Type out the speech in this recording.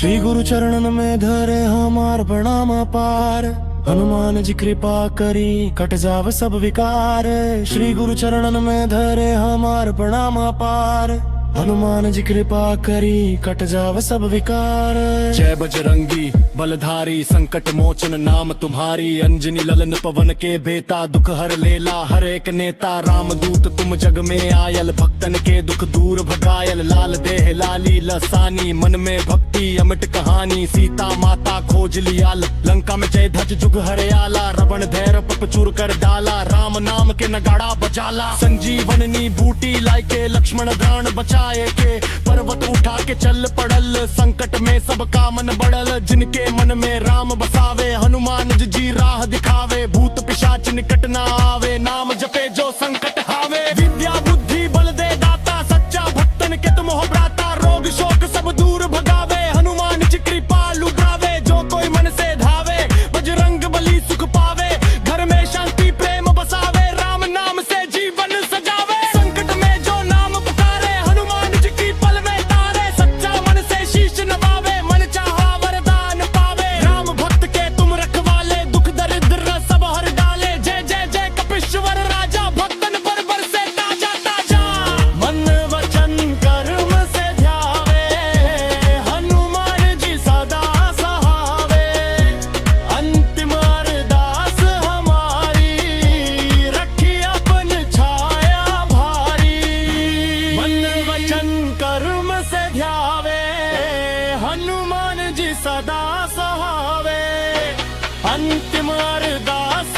श्री गुरु चरणन में धरे हमार प्रणाम अपार। हनुमान जी कृपा करी कट जाव सब विकार। श्री गुरु चरणन में धरे हमार प्रणाम अपार। हनुमान जी कृपा करी कट जाव सब विकार। जय बजरंगी बलधारी संकट मोचन नाम तुम्हारी। अंजनी ललन पवन के बेटा दुख हर लेला हर एक नेता। राम दूत तुम जग में आयल भक्तन के दुख दूर भगायल। लाल देह लाली लसानी मन में भक्ति अमिट कहानी। सीता माता खोज लिया लंका में जय ध्वज जुग हरियाला। रावण धैर्य पप चूर कर डाला राम नाम के नगाड़ा बजाला। संजीवनी बूटी लाइके लक्ष्मण प्राण बचाए के पर्वत उठा के चल पड़ल। संकट में सबका मन बढ़ल जिनके मन में राम बसावे। हनुमान जी राह दिखावे भूत पिशाच निकट ना आवे। नाम जपे जो संकट हावे विद्या बुद्धि बल दे दाता। सच्चा भक्तन के तुम हो भ्राता रोग शोक सब दूर भगावे। हनुमान जी कृपालु गावे जो कोई मन से धावे। बजरंग बली सुख पावे घर में शांति प्रेम बसावे। राम नाम से जीवन सजावे संकट में जो नाम पुकारे। हनुमान जी की पल में तारे सच्चा मन से शीश नवावे। मन चाहा वरदान पावे राम भक्त के तुम रखवाले। दुख दरिद्र सब हर डाले जय जय जय कपीश्वर राजा। भक्तन पर बरसे ताजा ताजा मन वचन कर्म से ध्यावे। हनुमान जी सदा सहावे अंतिम अरदास हमारी। रखी अपन छाया भारी मन वचन कर्म से ध्यावे। हनुमान जी सदा सहावे अंतिम अरदास